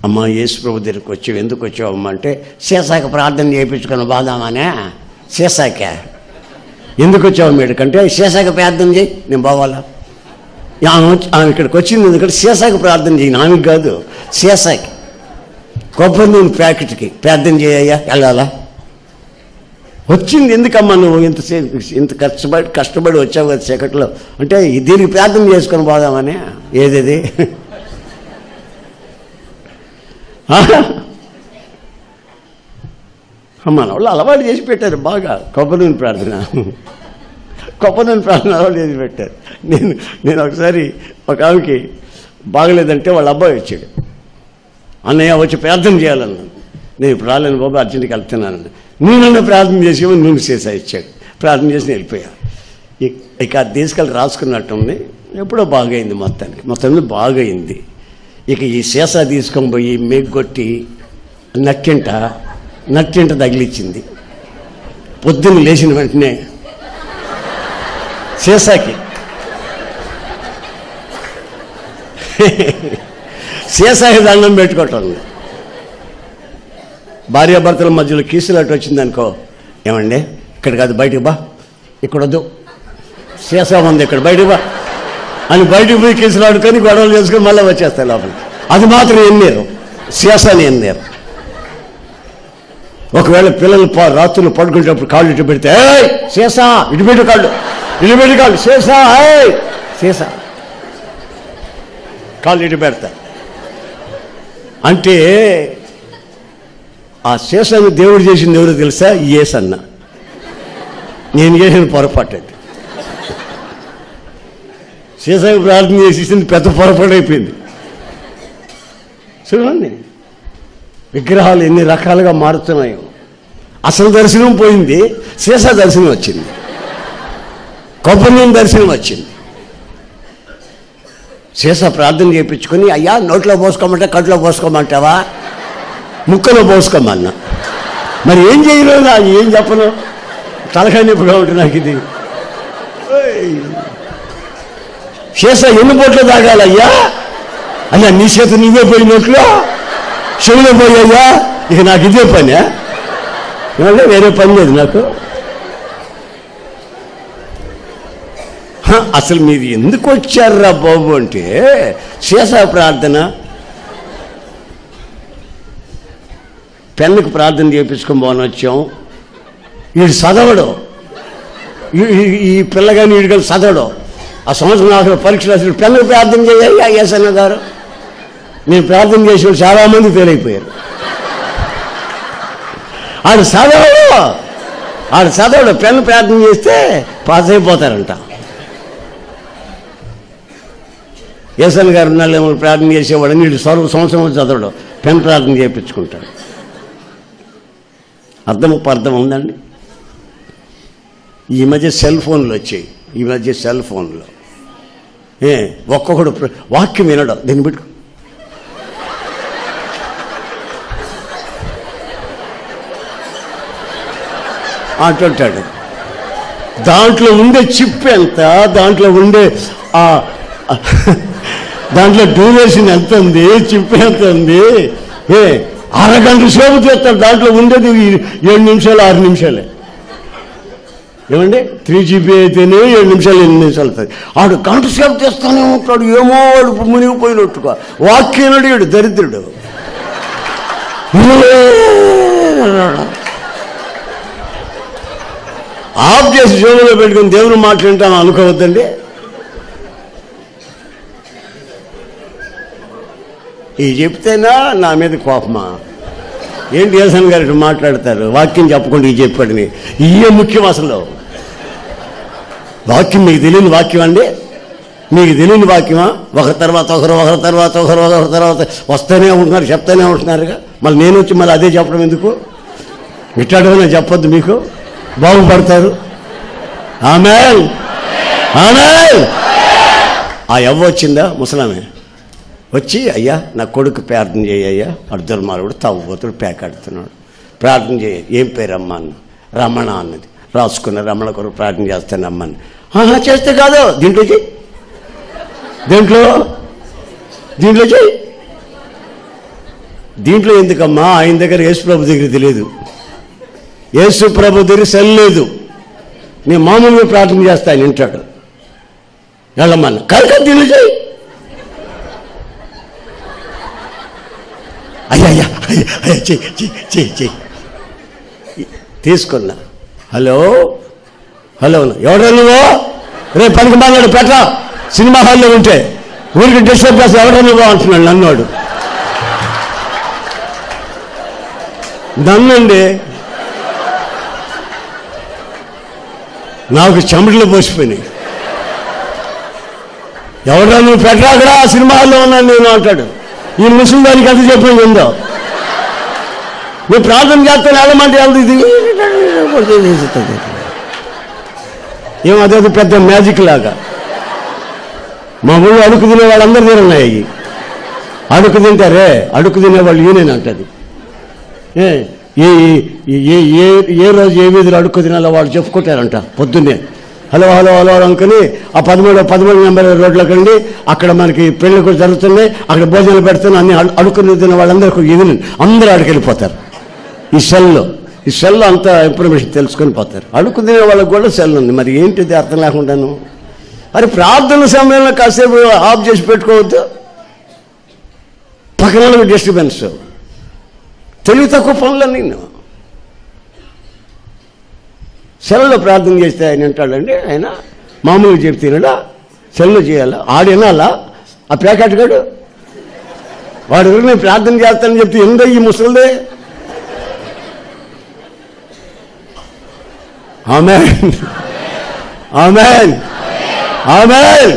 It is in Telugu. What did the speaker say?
అమ్మ యేసు ప్రభు దగ్గరికి వచ్చావు, ఎందుకు వచ్చావు అమ్మ అంటే సీసాక ప్రార్థన చేయించుకుని బాదామనే. సీసాక ఎందుకు వచ్చావు మీడికంటే సీసాక ప్రార్థన చేయి, నేను పోవాలా. ఆమె ఇక్కడికి వచ్చింది ఎందుకంటే సీసాక ప్రార్థన చేయి, ఆమెకు కాదు సీసాకి కొబ్బరి నూనె ప్యాకెట్కి ప్రార్థన చేయయ్యా వెళ్ళాలా. వచ్చింది ఎందుకమ్మా నువ్వు ఇంత కష్టపడి వచ్చావు కదా చీకట్లో అంటే దీనికి ప్రార్థన చేసుకొని పోదామని. ఏది మన వాళ్ళు అలవాటు చేసి పెట్టారు బాగా కొబ్బరి నూనె ప్రార్థన. కొబ్బరి నూనె ప్రార్థన అలవాటు చేసి పెట్టారు. నేను ఒకసారి ఒక ఆమెకి బాగలేదంటే వాళ్ళ అబ్బాయి వచ్చాడు, అన్నయ్య వచ్చి ప్రార్థన చేయాలన్నాను. నేను ఇప్పుడు రాలేను బాబు, అర్జెంట్కి వెళ్తున్నాను. నేనన్నా ప్రార్థన చేసేమో నూనె చేసా ఇచ్చాడు, ప్రార్థన చేసి వెళ్ళిపోయా. ఇక అది తీసుకెళ్ళి రాసుకున్నట్టుంది. ఎప్పుడో బాగైంది, మొత్తం బాగైంది. ఇక ఈ సీసా తీసుకొని పోయి మేగ్గొట్టి నట్టింట తగిలిచ్చింది. పొద్దున్న లేచిన వెంటనే సీసాకి సీసాకి దండం పెట్టుకోవటం. భార్యాభర్తల మధ్యలో కీసులాట వచ్చిందనుకో, ఏమండి ఇక్కడ కాదు బయటికి బా, ఇక్కడ వద్దు, సీసా ఉంది ఇక్కడ బయటికి బా అని బయటికి పోయి కీసులాడుకొని గొడవలు చేసుకొని మళ్ళీ వచ్చేస్తాయి లోపలికి. అది మాత్రం ఎన్నేరు, సీసాని ఎన్నేరు. ఒకవేళ పిల్లలు రాత్రులు పడుకునేటప్పుడు కాళ్ళు ఇటు పెడితే సీసా ఇటు పెట్టి కాళ్ళు సీసా సీసా కాళ్ళు ఇటు పెడతా అంటే ఆ సీసాను దేవుడు చేసింది ఎవరు తెలుసా? యేసన్న. నేను చేసిన పొరపాటు. సీసాకి ప్రార్థన చేసేసింది పెద్ద పొరపాటు అయిపోయింది. చూడండి విగ్రహాలు ఎన్ని రకాలుగా మారుతున్నాయో. అసలు దర్శనం పోయింది, సీసా దర్శనం వచ్చింది, కొబ్బరి నూనె దర్శనం వచ్చింది. సీసా ప్రార్థన చేయించుకొని అయ్యా నోట్లో పోసుకోమంటే కట్లో పోసుకోమంటావా, ముక్కలో పోసుకోమన్నా. మరి ఏం చేయలేదు, ఏం చెప్పను, తలకాయ నొప్పిగా ఉంటుంది నాకు. ఇది సీసా ఎన్ని బొట్లు తాగాలయ్యా అయ్యా, నీ చేత నువ్వే పోయి నోట్లో చెవులో పోయాయ్యా. ఇక నాకు ఇదే పని, వేరే పని లేదు నాకు. అసలు మీరు ఎందుకు వచ్చారా బాబు అంటే సీసా ప్రార్థన. పెన్నుకు ప్రార్థన చేయించుకొని పోని వచ్చాం. వీడు చదవడు, ఈ పిల్లగాని వీడు కానీ చదవడు. ఆ సంవత్సరం నాకు పరీక్ష రాసి పెన్నుకు ప్రార్థన చేయాలి యేసన్న గారు. నేను ప్రార్థన చేసిన చాలామంది ఫెయిల్ అయిపోయారు. ఆడు చదవడు పెన్ను ప్రార్థన చేస్తే పాస్ అయిపోతారంట. యేసన్న గారు ఉన్నాళ్ళేమో ప్రార్థన చేసేవాడు, వీడు సంవత్సరం చదవడు, పెన్ ప్రార్థన చేయించుకుంటాడు. అర్థం ఉందండి. ఈ మధ్య సెల్ ఫోన్లు వచ్చాయి, ఒక్కొక్కడు వాక్యం వినడం, దీన్ని పెట్టుకో అంటుంటాడు. దాంట్లో ఉండే చిప్ ఎంత, దాంట్లో ఉండే దాంట్లో డ్యూరేషన్ ఎంత ఉంది, చిప్ ఎంత ఉంది, అరగంట సేపు చేస్తాడు. దాంట్లో ఉండేది 7 నిమిషాలు 6 నిమిషాలే. ఏమండి 3GB అయితేనే 7 నిమిషాలు 8 నిమిషాలు అవుతుంది. ఆడు గంట సేపు చేస్తానే ఉంటాడు. ఏమో వాడు మునిగిపోయినట్టుగా వాక్యం అడిగాడు దరిద్రుడు. ఆఫ్ చేసి జోబులో పెట్టుకుని దేవుని మాట్లాడతాను అనుకోవద్దండి. ఇది చెప్తేనా నా మీద కోపమా ఏంటి? యేసన్న గారు మాట్లాడతారు, వాక్యం చెప్పకుండా ఇది చెప్పాడని. ఇవే ముఖ్యం. అసలు వాక్యం మీకు తెలియని వాక్యం అండి, మీకు తెలియని వాక్యమా? ఒకరి తర్వాత ఒకరు వస్తూనే ఉంటున్నారు, చెప్తూనే ఉంటున్నారుగా. మళ్ళీ నేను వచ్చి మళ్ళీ అదే చెప్పడం ఎందుకు? ఇట్లాంటివన్నా చెప్పొద్దు, మీకు బాగుపడతారు. ఆమేన్ ఆమేన్. ఆ యవ్వ వచ్చిందా ముసలామే వచ్చి, అయ్యా నా కొడుకు ప్రార్థన చేయ్యా, అర్ధుల మానవుడు తాగుబోతుడు పేకాడుతున్నాడు, ప్రార్థన చేయ. ఏం పేరమ్మా అన్న? రమణ అన్నది. రాసుకున్న రమణ కొరకు ప్రార్థన చేస్తాను అమ్మని. చేస్తే కాదు, దీంట్లో చెయ్యి, దీంట్లో చెయ్యి. దీంట్లో ఎందుకమ్మా, ఆయన దగ్గర యేసు ప్రభు దగ్గర తెలియదు, యేసు ప్రభు దగ్గర సెల్ లేదు, నేను మామూలుగా ప్రార్థన చేస్తా ఆయన వింటాడు. వెళ్ళమన్నా కనుక దీన్ని చేయి. అయ్యా చెయ్యి తీసుకున్నా. హలో ఎవడా నువ్వు? రేపు పనికి మాట్లాడు పెట్ట సినిమా హాల్లో ఉంటే ఊరికి డిస్టర్బ్ చేస్తా, ఎవడా నువ్వు అంటున్నాడు నన్నోడు. నన్నండి నాకు చెమటలు పోసిపోయినాయి. ఎవడా నువ్వు పెట్టరా అక్కడ సినిమా హాల్లో ఉన్నాను నేను అంటాడు. ఈ ముస్లిం దానికి ఎంత చెప్పింది ఉందో, నువ్వు ప్రార్థన చేస్తాను వెళ్ళమంటే వెళ్తుంది. ఏమో అదేదో పెద్ద మ్యాజిక్ లాగా. మా ఊళ్ళో అడుగు తినే వాళ్ళందరూ తిరున్నాయి. అడుగు తింటారే, అడుగు తినేవాళ్ళు ఈయన అంటది. ఏ రోజు ఏ వీధిలో అడుక్కు తినాలో వాళ్ళు చెప్పుకుంటారంట పొద్దున్నే. హలో అనుకుని ఆ 13 నెంబర్ రోడ్లోకి వెళ్ళి అక్కడ మనకి పెళ్లి కూడా జరుగుతున్నాయి, అక్కడ భోజనాలు పెడుతున్నాయి, అన్ని అడుక్కుని తిన్న వాళ్ళందరూ ఈవిని అందరూ అక్కడికి వెళ్ళిపోతారు. ఈ సెల్లో అంతా ఇన్ఫర్మేషన్ తెలుసుకొని పోతారు. అడుక్కు తినే వాళ్ళకి కూడా సెల్ ఉంది. మరి ఏంటిది అర్థం లేకుండాను? మరి ప్రార్థన సమయంలో కాసేపు ఆఫ్ చేసి పెట్టుకోవద్దు, పక్కన డిస్టర్బెన్స్. తెలివి తక్కువ పనులన్నీ సెల్లో ప్రార్థన చేస్తే ఆయన అంటాడండి, ఆయన మామూలుగా చెప్తున్నాడా? సెల్లో చేయాలా? ఆడినాలా ఆ ప్యాకెట్ గాడు? వాడు నేను ప్రార్థన చేస్తానని చెప్తే ఎందో ఈ ముసలిదే. ఆమేన్ ఆమేన్ ఆమేన్.